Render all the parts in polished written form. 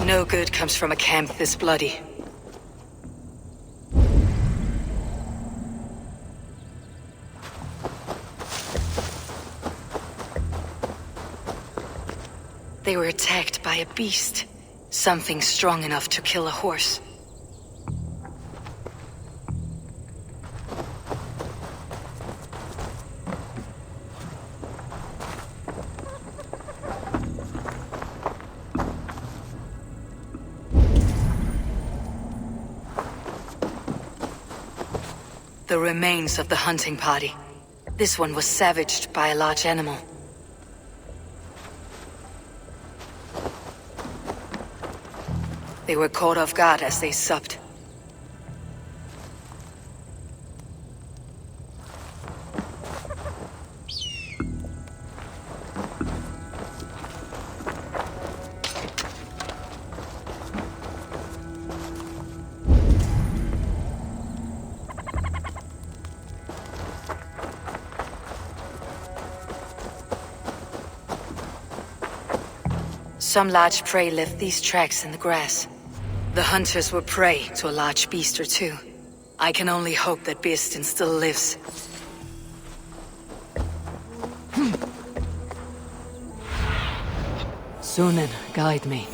No good comes from a camp this bloody. They were attacked by a beast. Something strong enough to kill a horse. The remains of the hunting party. This one was savaged by a large animal. They were caught off guard as they supped. Some large prey left these tracks in the grass. The hunters were prey to a large beast or two. I can only hope that Beastin still lives. Sunan, guide me.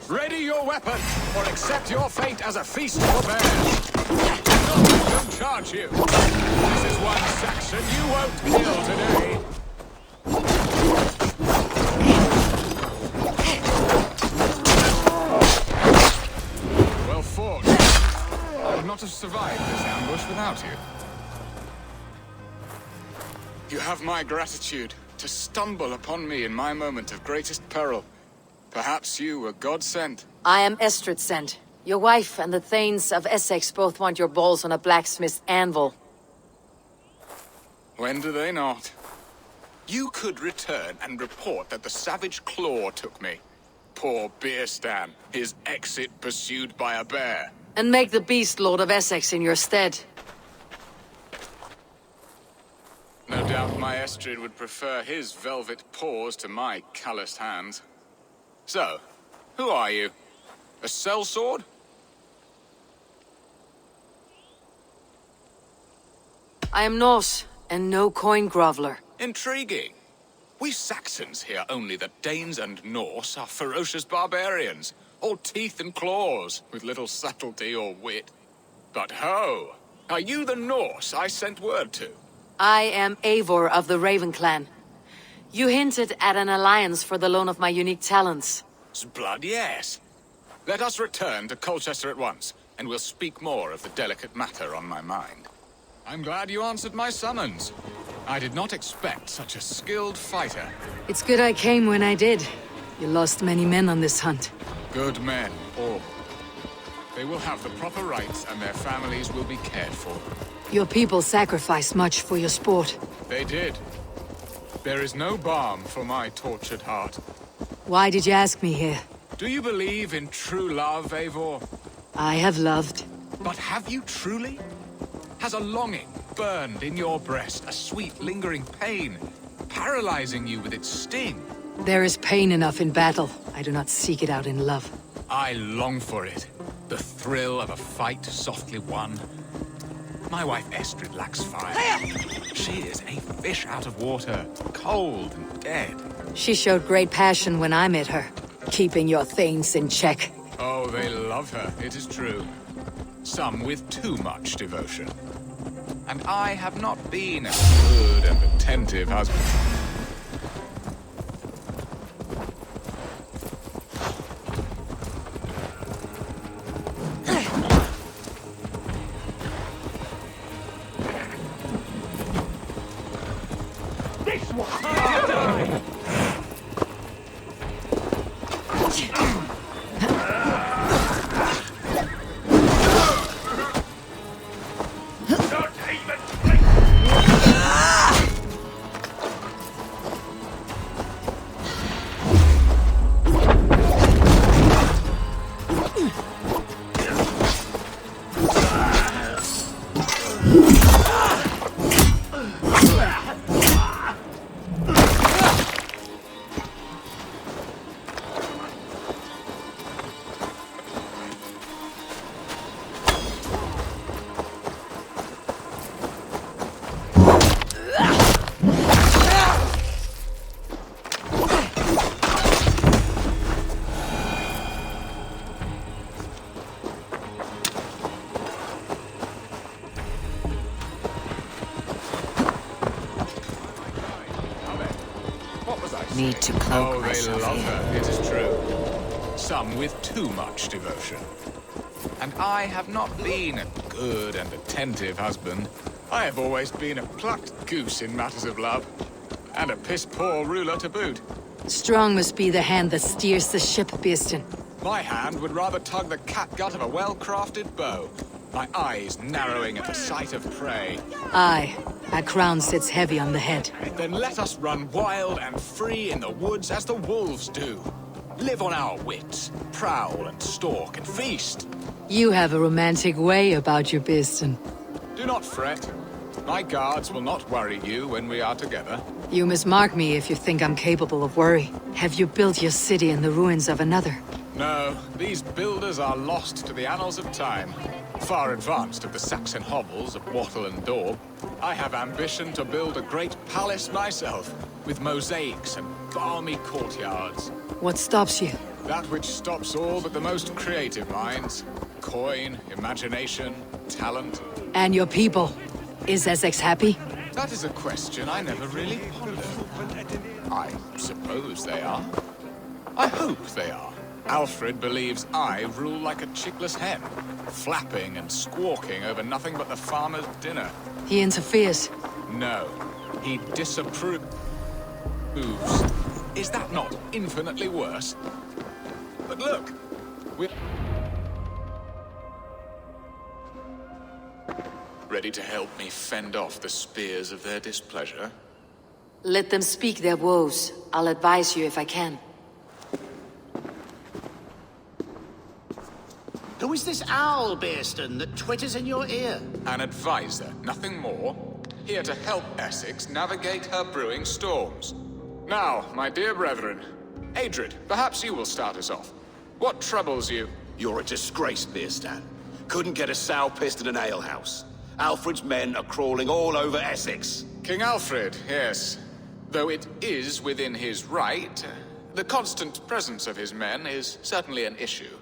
Ready your weapon, or accept your fate as a feast for bears. No, don't charge you. This is one Saxon you won't kill today. Well fought. I would not have survived this ambush without you. You have my gratitude to stumble upon me in my moment of greatest peril. Perhaps you were God-sent. I am Estrid sent. Your wife and the Thanes of Essexe both want your balls on a blacksmith's anvil. When do they not? You could return and report that the savage Claw took me. Poor Beerstan, his exit pursued by a bear. And make the beast Lord of Essexe in your stead. No doubt my Estrid would prefer his velvet paws to my calloused hands. So, who are you? A sellsword? I am Norse, and no coin groveler. Intriguing. We Saxons hear only that Danes and Norse are ferocious barbarians, all teeth and claws, with little subtlety or wit. But ho! Are you the Norse I sent word to? I am Eivor of the Raven clan. You hinted at an alliance for the loan of my unique talents. Blood, yes. Let us return to Colchester at once, and we'll speak more of the delicate matter on my mind. I'm glad you answered my summons. I did not expect such a skilled fighter. It's good I came when I did. You lost many men on this hunt. Good men, all. They will have the proper rights, and their families will be cared for. Your people sacrificed much for your sport. They did. There is no balm for my tortured heart. Why did you ask me here? Do you believe in true love, Eivor? I have loved. But have you truly? Has a longing burned in your breast, a sweet lingering pain, paralyzing you with its sting? There is pain enough in battle. I do not seek it out in love. I long for it. The thrill of a fight softly won. My wife Estrid lacks fire. She is a fish out of water, cold and dead. She showed great passion when I met her, keeping your Thanes in check. Oh, they love her, it is true. Some with too much devotion. And I have not been a good and attentive husband. need to cloak Oh, they myself love here. her, it is true. Some with too much devotion. And I have not been a good and attentive husband. I have always been a plucked goose in matters of love. And a piss-poor ruler to boot. Strong must be the hand that steers the ship, Beeston. My hand would rather tug the catgut of a well-crafted bow. My eyes narrowing at the sight of prey. Aye, a crown sits heavy on the head. Then let us run wild and free in the woods as the wolves do. Live on our wits, prowl and stalk and feast. You have a romantic way about you, Beeston. Do not fret. My guards will not worry you when we are together. You must mark me if you think I'm capable of worry. Have you built your city in the ruins of another? No, these builders are lost to the annals of time. Far advanced of the Saxon hovels of wattle and daub. I have ambition to build a great palace myself, with mosaics and balmy courtyards. What stops you? That which stops all but the most creative minds. Coin, imagination, talent. And your people? Is Essex happy? That is a question I never really pondered. I suppose they are. I hope they are. Alfred believes I rule like a chickless hen, flapping and squawking over nothing but the farmer's dinner. He interferes. No, he disapproves. Is that not infinitely worse? But look, we're ready to help me fend off the spears of their displeasure. Let them speak their woes. I'll advise you if I can. Who is this owl, Beeston, that twitters in your ear? An advisor, nothing more. Here to help Essex navigate her brewing storms. Now, my dear brethren, Adrid, perhaps you will start us off. What troubles you? You're a disgrace, Beerstan. Couldn't get a sow pissed in an alehouse. Alfred's men are crawling all over Essex. King Alfred, yes. Though it is within his right, the constant presence of his men is certainly an issue.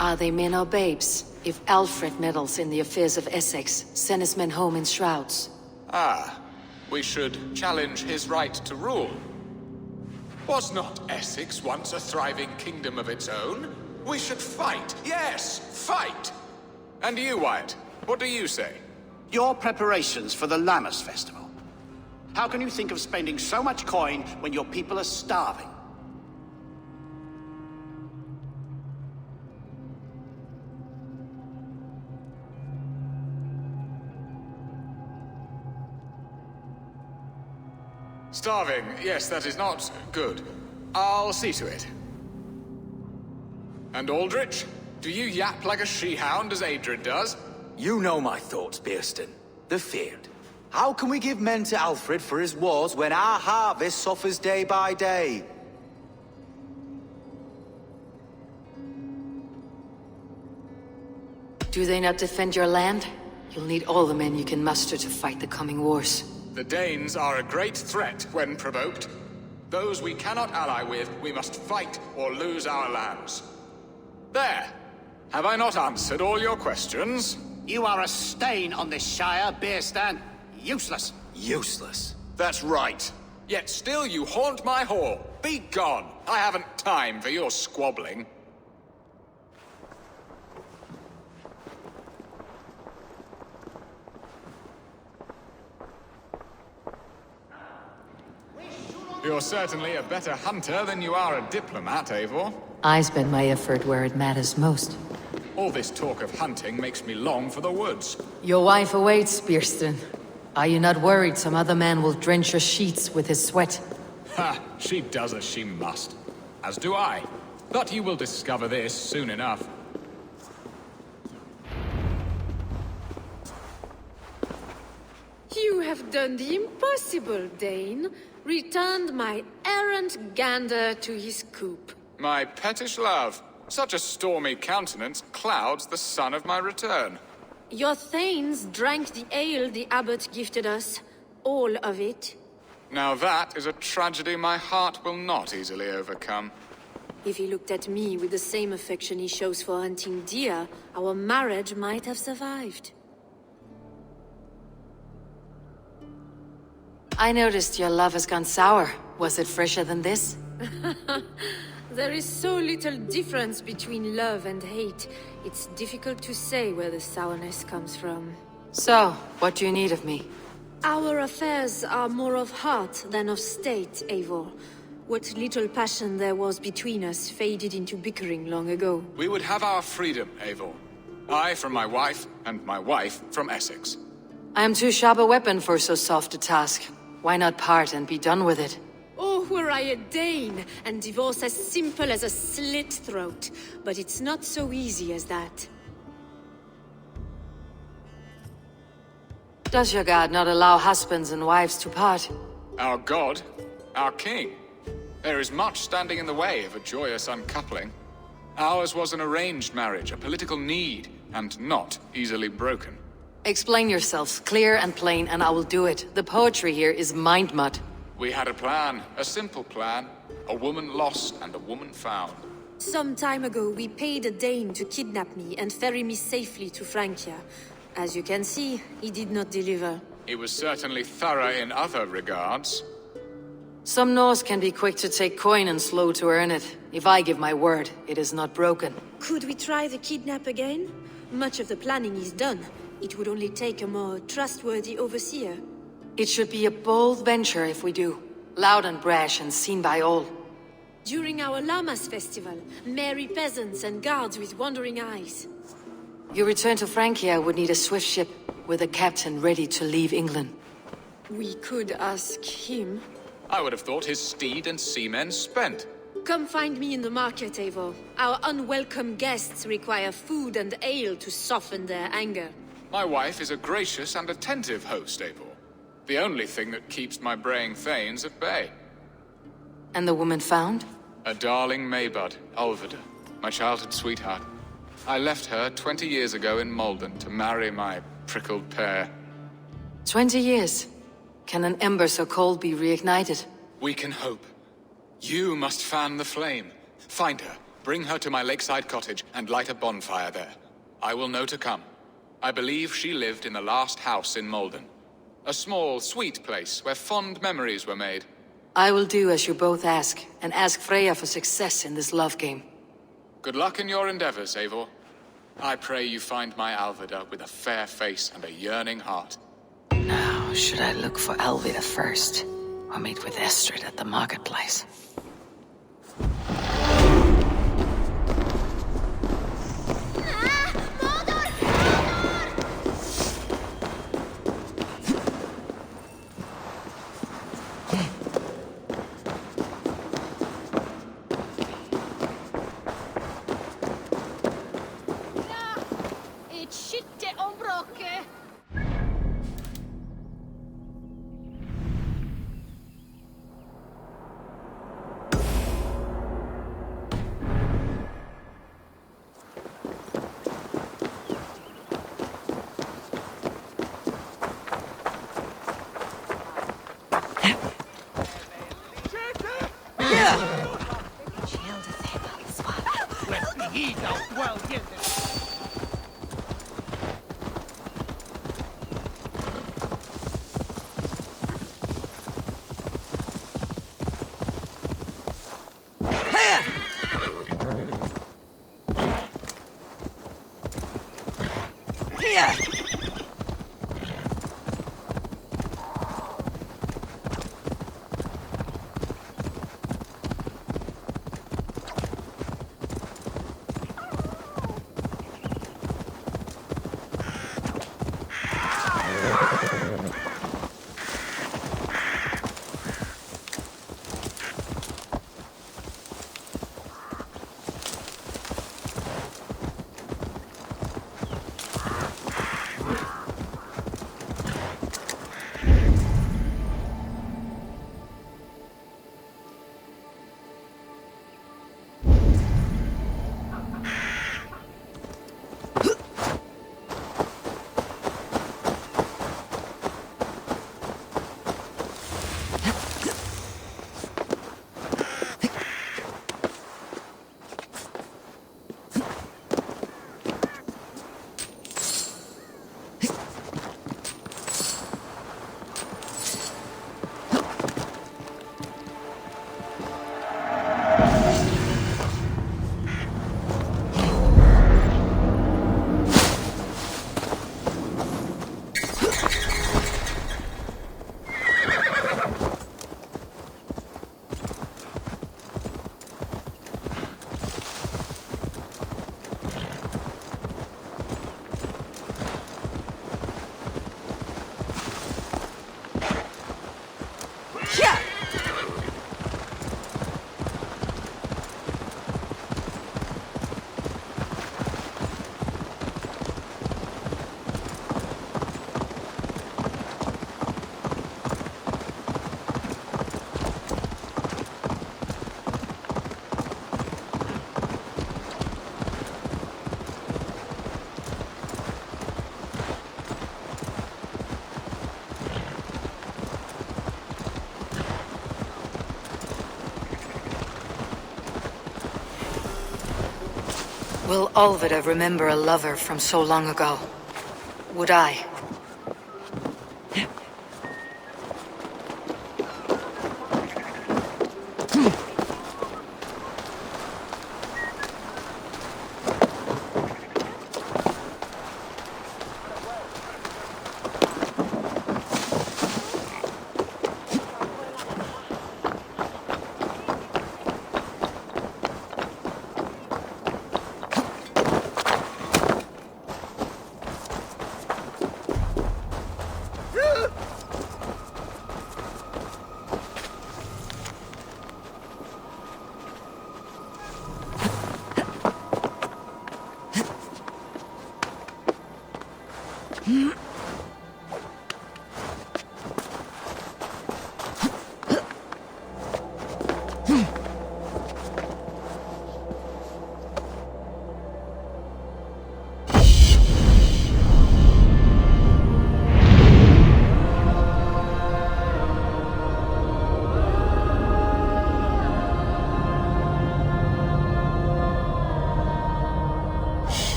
Are they men or babes? If Alfred meddles in the affairs of Essex, send his men home in shrouds. Ah, we should challenge his right to rule. Was not Essex once a thriving kingdom of its own? We should fight, yes, fight! And you, Wyatt, what do you say? Your preparations for the Lammas festival. How can you think of spending so much coin when your people are starving? Starving, yes, that is not good. I'll see to it. And Aldrich, do you yap like a she-hound as Adrid does? You know my thoughts, Beerston. They're feared. How can we give men to Alfred for his wars when our harvest suffers day by day? Do they not defend your land? You'll need all the men you can muster to fight the coming wars. The Danes are a great threat when provoked. Those we cannot ally with, we must fight or lose our lands. There! Have I not answered all your questions? You are a stain on this shire, Beerstan. Useless. Useless. That's right. Yet still you haunt my hall. Be gone! I haven't time for your squabbling. You're certainly a better hunter than you are a diplomat, Eivor. I spend my effort where it matters most. All this talk of hunting makes me long for the woods. Your wife awaits, Beerston. Are you not worried some other man will drench your sheets with his sweat? Ha! She does as she must. As do I. But you will discover this soon enough. You have done the impossible, Dane. Returned my errant gander to his coop. My pettish love. Such a stormy countenance clouds the sun of my return. Your thanes drank the ale the abbot gifted us. All of it. Now that is a tragedy my heart will not easily overcome. If he looked at me with the same affection he shows for hunting deer, our marriage might have survived. I noticed your love has gone sour. Was it fresher than this? There is so little difference between love and hate. It's difficult to say where the sourness comes from. So, what do you need of me? Our affairs are more of heart than of state, Eivor. What little passion there was between us faded into bickering long ago. We would have our freedom, Eivor. I from my wife, and my wife from Essex. I am too sharp a weapon for so soft a task. Why not part and be done with it? Oh, were I a Dane, and divorce as simple as a slit throat. But it's not so easy as that. Does your god not allow husbands and wives to part? Our god, our king. There is much standing in the way of a joyous uncoupling. Ours was an arranged marriage, a political need, and not easily broken. Explain yourselves clear and plain, and I will do it. The poetry here is mind mud. We had a plan, a simple plan. A woman lost and a woman found. Some time ago, we paid a Dane to kidnap me and ferry me safely to Francia. As you can see, he did not deliver. He was certainly thorough in other regards. Some Norse can be quick to take coin and slow to earn it. If I give my word, it is not broken. Could we try the kidnap again? Much of the planning is done. It would only take a more trustworthy overseer. It should be a bold venture if we do. Loud and brash and seen by all. During our Llamas festival, merry peasants and guards with wandering eyes. Your return to Francia would need a swift ship, with a captain ready to leave England. We could ask him. I would have thought his steed and seamen spent. Come find me in the market, Eivor. Our unwelcome guests require food and ale to soften their anger. My wife is a gracious and attentive host, Eivor. The only thing that keeps my braying thanes at bay. And the woman found? A darling Maybud, Ulvida, my childhood sweetheart. I left her 20 years ago in Malden to marry my prickled pear. 20 years. Can an ember so cold be reignited? We can hope. You must fan the flame. Find her, bring her to my lakeside cottage, and light a bonfire there. I will know to come. I believe she lived in the last house in Malden. A small, sweet place where fond memories were made. I will do as you both ask, and ask Freya for success in this love game. Good luck in your endeavors, Eivor. I pray you find my Alvida with a fair face and a yearning heart. Now, should I look for Alvida first, or meet with Estrid at the marketplace? Will Olvida remember a lover from so long ago? Would I? Hmm.